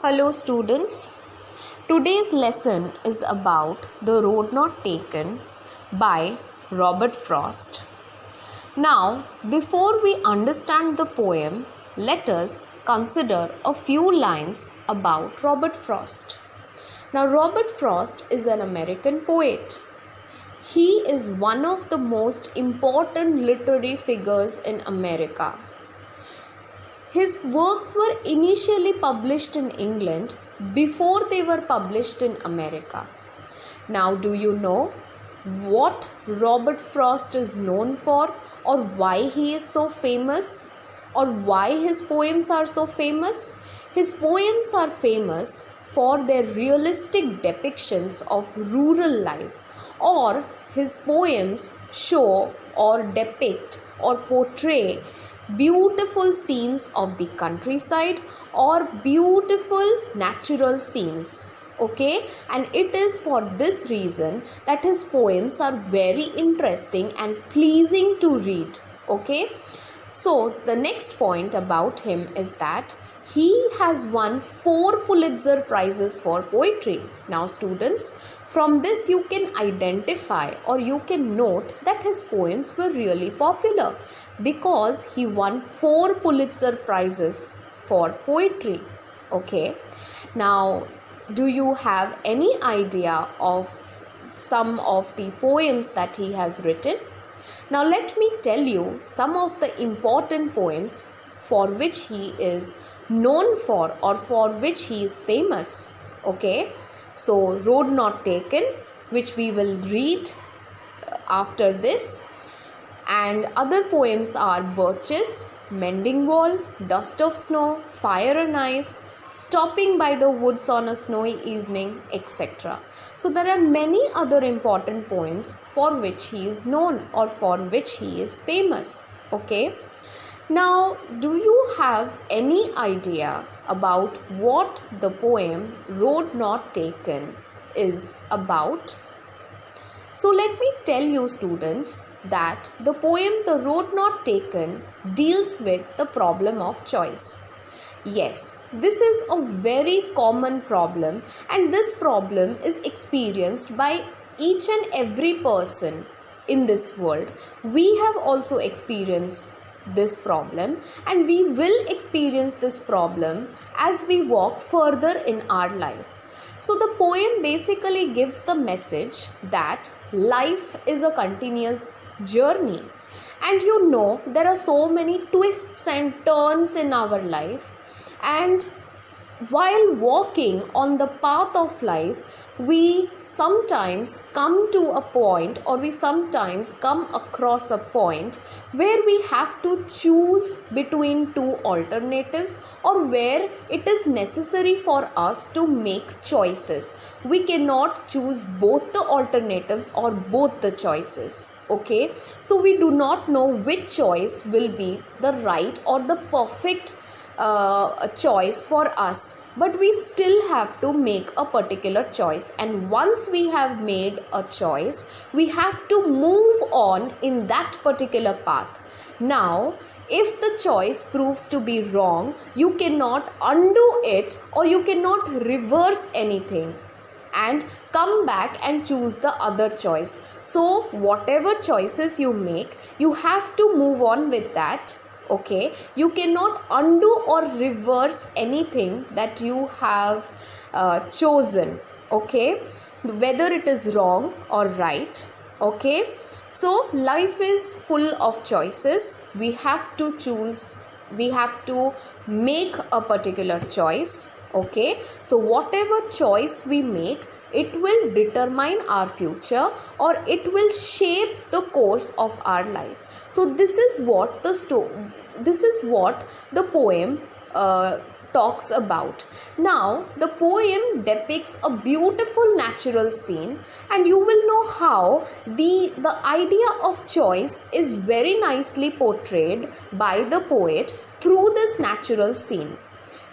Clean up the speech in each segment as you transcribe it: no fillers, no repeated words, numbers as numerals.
Hello students, today's lesson is about The Road Not Taken by Robert Frost. Now, before we understand the poem, let us consider a few lines about Robert Frost. Now, Robert Frost is an American poet. He is one of the most important literary figures in America. His works were initially published in England before they were published in America. Now, do you know what Robert Frost is known for, or why he is so famous, or why his poems are so famous? His poems are famous for their realistic depictions of rural life, or his poems show or depict or portray beautiful scenes of the countryside or beautiful natural scenes. Okay, and it is for this reason that his poems are very interesting and pleasing to read. Okay, so the next point about him is that he has won 4 Pulitzer Prizes for poetry. Now students, from this you can identify or you can note that his poems were really popular because he won 4 Pulitzer Prizes for poetry. Okay, now do you have any idea of some of the poems that he has written? Now let me tell you some of the important poems for which he is known for or for which he is famous. Okay, so Road Not Taken, which we will read after this, and other poems are Birches, Mending Wall, Dust of Snow, Fire and Ice, Stopping by the Woods on a Snowy Evening, etc. So there are many other important poems for which he is known or for which he is famous. Okay, now do you have any idea about what the poem Road Not Taken is about? So let me tell you students that the poem The Road Not Taken deals with the problem of choice. Yes, this is a very common problem, and this problem is experienced by each and every person in this world. We have also experienced this problem, and we will experience this problem as we walk further in our life. So the poem basically gives the message that life is a continuous journey, and you know there are so many twists and turns in our life, and while walking on the path of life, we sometimes come to a point, or we sometimes come across a point where we have to choose between two alternatives, or where it is necessary for us to make choices. We cannot choose both the alternatives or both the choices. Okay, so we do not know which choice will be the right or the perfect choice for us, but we still have to make a particular choice, and once we have made a choice, we have to move on in that particular path. Now if the choice proves to be wrong, you cannot undo it, or you cannot reverse anything and come back and choose the other choice. So whatever choices you make, you have to move on with that. Okay, you cannot undo or reverse anything that you have chosen. Okay, whether it is wrong or right. Okay, so life is full of choices. We have to choose, we have to make a particular choice. Okay, so whatever choice we make, it will determine our future, or it will shape the course of our life. So this is what the poem talks about. Now the poem depicts a beautiful natural scene, and you will know how the idea of choice is very nicely portrayed by the poet through this natural scene.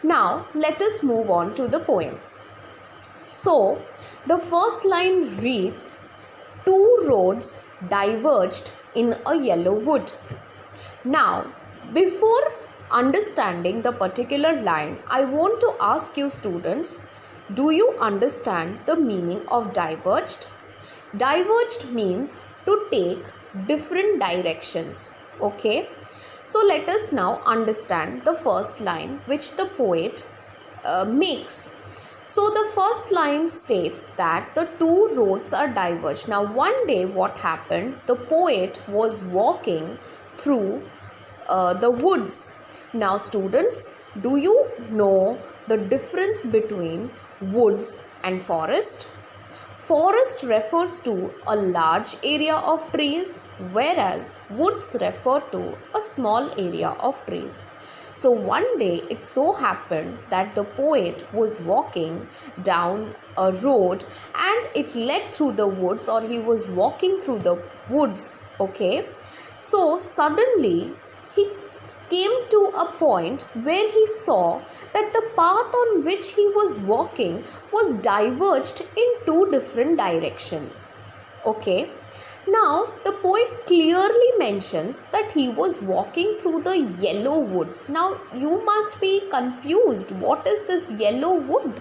Now let us move on to the poem. So the first line reads, "Two roads diverged in a yellow wood." Now before understanding the particular line, I want to ask you students, do you understand the meaning of diverged? Diverged means to take different directions. Okay. So let us now understand the first line which the poet makes. So the first line states that the two roads are diverged. Now one day what happened? The poet was walking through the woods. Now students, do you know the difference between woods and forest? Forest refers to a large area of trees, whereas woods refer to a small area of trees. So one day it so happened that the poet was walking down a road and it led through the woods, or he was walking through the woods. Okay. So suddenly he came to a point where he saw that the path on which he was walking was diverged in two different directions. Okay. Now the poet clearly mentions that he was walking through the yellow woods. Now you must be confused. What is this yellow wood?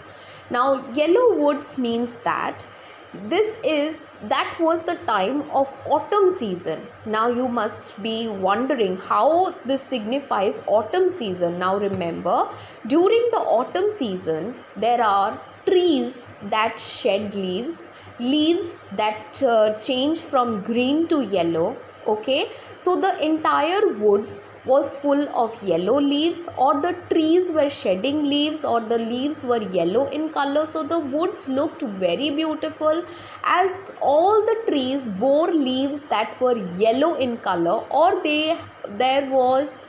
Now yellow woods means that that was the time of autumn season. Now you must be wondering how this signifies autumn season. Now remember, during the autumn season there are trees that shed leaves that change from green to yellow. Okay, so the entire woods was full of yellow leaves, or the trees were shedding leaves, or the leaves were yellow in color. So the woods looked very beautiful as all the trees bore leaves that were yellow in color, or there was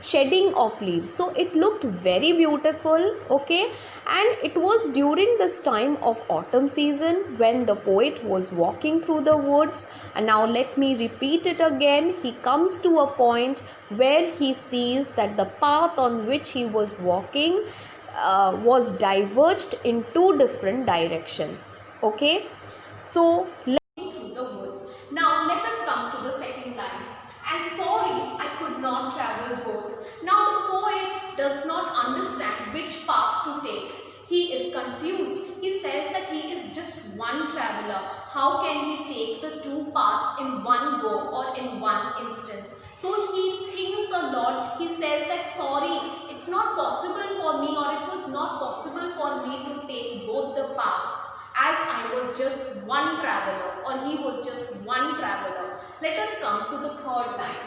shedding of leaves. So it looked very beautiful. Okay, and it was during this time of autumn season when the poet was walking through the woods. And now let me repeat it again. He comes to a point where he sees that the path on which he was walking was diverged in two different directions. Okay, so through the woods. Now let us come to the second line. And sorry, I could not travel both. Now the poet does not understand which path to take. He is confused. He says that he is just one traveler. How can he take the two paths in one go or in one instance? So he thinks a lot. He says that sorry, it's not possible for me, or it was not possible for me to take both the paths, as I was just one traveler, or he was just one traveler. Let us come to the third line.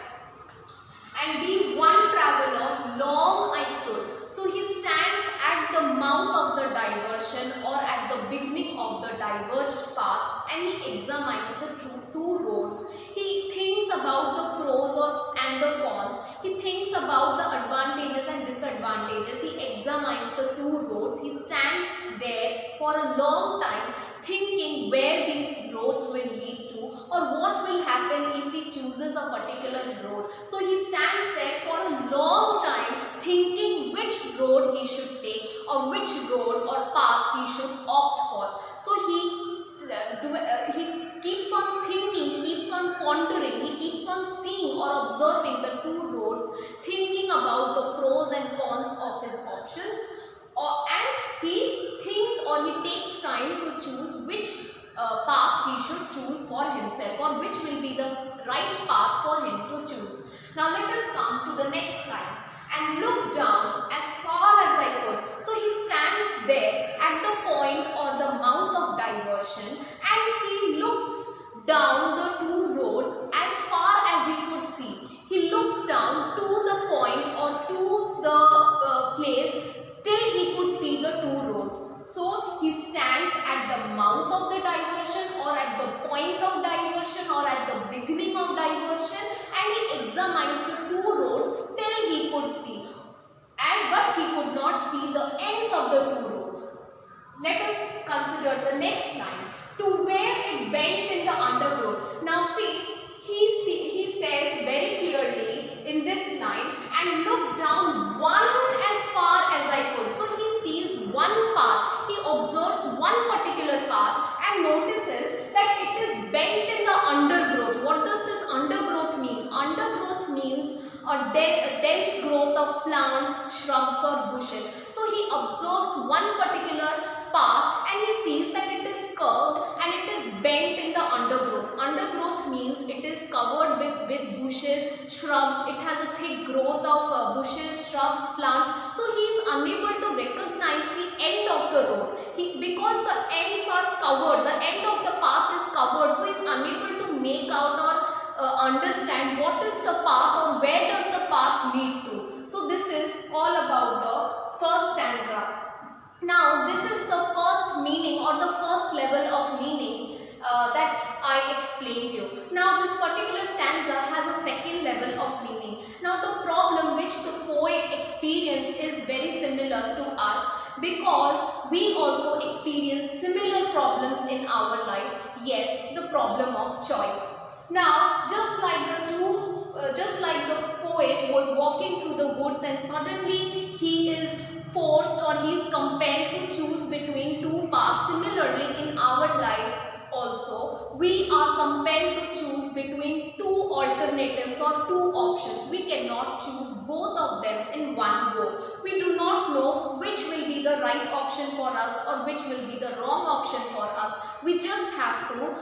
And being one traveler, long I stood. So he stands at the mouth of the diversion, or at the beginning of the diverged paths, and he examines the two roads. He thinks about the pros and the cons. He thinks about the advantages and disadvantages. He examines the two roads. He stands there for a long time thinking where these roads will lead to, or what will happen if he chooses a particular road. So he stands there for a long time thinking which road he should take, or which road or path he should opt for. So he keeps on thinking, he keeps on pondering, he keeps on seeing or observing the two roads, thinking about the pros and cons of his options, and he thinks, or he takes time to choose which path he should choose for himself, or which will be the right path for him to choose. Now let us come to the next line. And look down as far as I could. So he stands there at the point or the mouth of diversion, and he looks down the two roads as far as he could see. He looks down to the point or to the place till he could see the two roads. So he stands at the mouth of the diversion, or at the point of diversion, or at the beginning of diversion, and he examines the two roads till he could see. But he could not see the ends of the two roads. Let us consider the next line. To where it bent in the undergrowth. Now see, he says very clearly in this line, and look down one as far as I could. So he sees one path. He observes one particular path and notices that it is bent in the undergrowth. What does this undergrowth mean? Undergrowth means a dense growth of of plants, shrubs or bushes. So he observes one particular path and he sees that it is curved and it is bent in the undergrowth. Undergrowth means it is covered with bushes, shrubs. It has a thick growth of bushes, shrubs, plants. So he is unable to recognize the end of the road. Because the ends are covered, the end of the path is covered. So he is unable to make out or understand what is the path or where does the path lead to. So this is all about the first stanza. Now this is the first meaning or the first level of meaning that I explained you. Now this particular stanza has a second level of meaning. Now the problem which the poet experienced is very similar to us, because we also experience similar problems in our life. Yes, the problem of choice. Now, just like the poet was walking through the woods and suddenly he is forced or he is compelled to choose between two paths. Similarly, in our lives also, we are compelled to choose between two alternatives or two options. We cannot choose both of them in one go. We do not know which will be the right option for us or which will be the wrong option for us. We just have to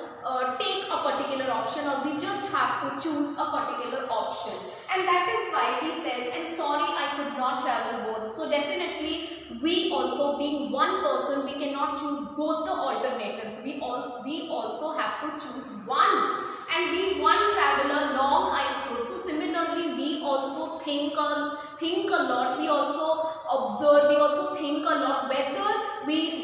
take a particular option, or we just have to choose a particular option. And that is why he says, and sorry I could not travel both. So definitely we also, being one person, we cannot choose both the alternatives. We also have to choose one. And we one traveler long I stood. So similarly we also think a lot. We also observe, we also think a lot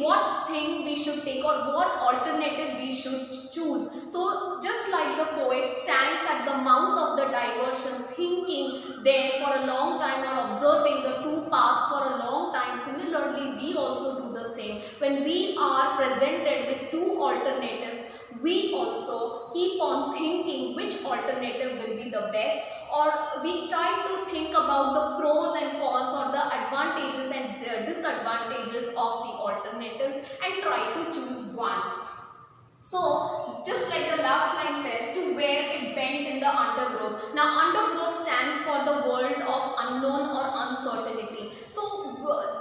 what thing we should take or what alternative we should choose. So just like the poet stands at the mouth of the diversion, thinking there for a long time or observing the two paths for a long time, similarly we also do the same. When we are presented with two alternatives, we also keep on thinking which alternative will be the best, or we try to think about the pros and cons or the advantages and the disadvantages of the alternatives and try to choose one. So just like the last line says, to where it bent in the undergrowth. Now undergrowth stands for the world of unknown or uncertainty. So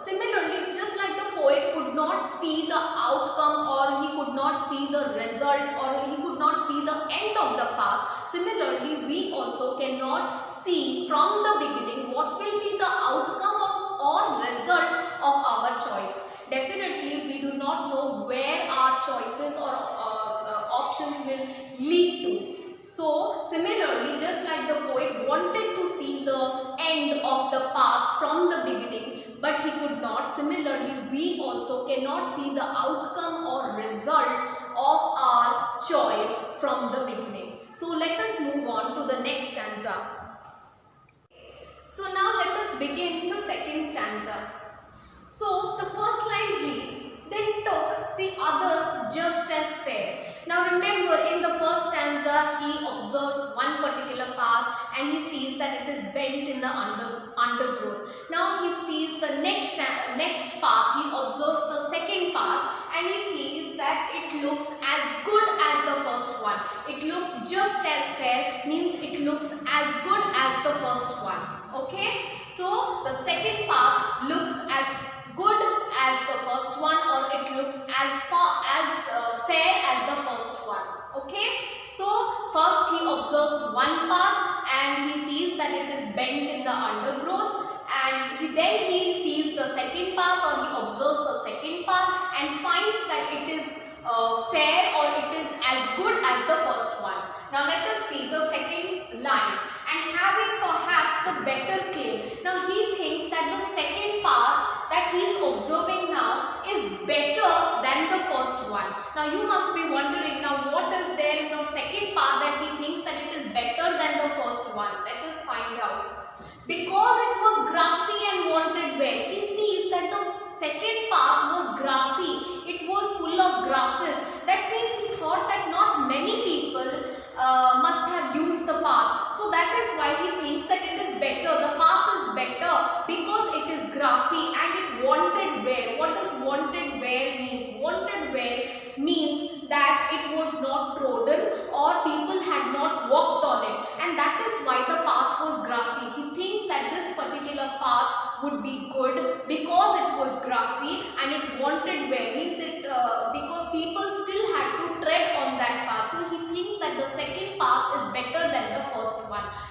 similarly, just like the poet could not see the outcome or he could not see the result or he could not see the end of the path, similarly we also cannot see from the beginning what will be the outcome of or result of our choice. Definitely we do not know where our choices or options will lead to. So similarly, just like the poet wanted to see the end of the path from the beginning, but he could not. Similarly, we also cannot see the outcome or result of our choice from the beginning. So let us move on to the next stanza. So now let us begin the second stanza. So the first line reads, then took the other just as fair. Now remember, in the first stanza he observes one particular path and he sees that it is bent in the undergrowth. Now he sees the next path, he observes the second path and he sees that it looks as good as the first one. It looks just as fair, means it looks as good as the first one. Okay, so the second path looks as good as the first one, or it looks as fair as the first one. Okay, so first he observes one path and he sees that it is bent in the undergrowth, and then he sees the second path or he observes the second path and finds that it is fair or it is as good as the first one. Now let us see the second line. And having perhaps the better claim. Now he thinks that the second path that he is observing now is better than the first one. Now you must be wondering, now what is there in the second path that he thinks that it is better than the first one? Let us find out. Because it was grassy and wanted wear. He sees that the second path was grassy. It was full of grasses. That means he thought that not many people must have used the path. So that is why he thinks that it is better. The path is better because it is grassy and it wanted wear. What does wanted wear means? Wanted wear means that it was not trodden or people had not walked on it, and that is why the path was grassy. He thinks that this particular path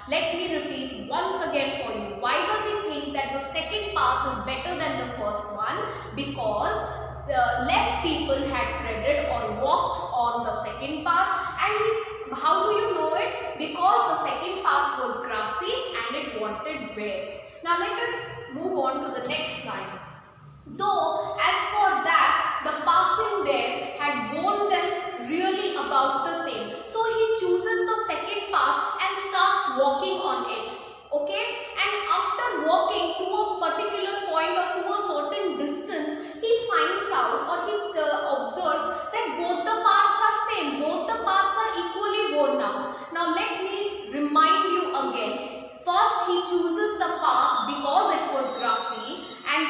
Let me repeat once again for you. Why does he think that the second path is better than the first one? Because less people had treaded or walked on the second path, and how do you know it? Because the second path was grassy and it wanted wear. Now let us move on to the next line. Though as for that, the passing there had warned them really about the same. So he chooses the second path and starts walking on it. Okay, and after walking to a particular point or to a certain distance, he finds out or he observes that both the paths are same, both the paths are equally worn out. Now let me remind you again. First he chooses the path because it was grassy, and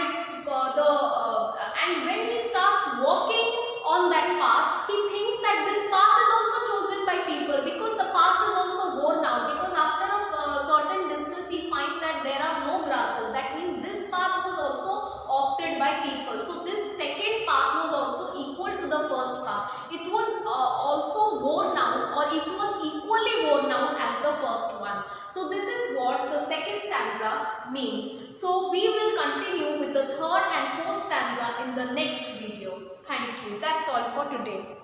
and when he starts walking on that path, he thinks that this path is also chosen by people because the path is also worn out, because after a certain distance he finds that there are no grasses. That means this path was also opted by people. So this second path was also equal to the first path. It was also worn out, or it was equally worn out as the first one. So this is what the second stanza means. So we will continue with the third and fourth stanza in the next video. Thank you. That's all for today.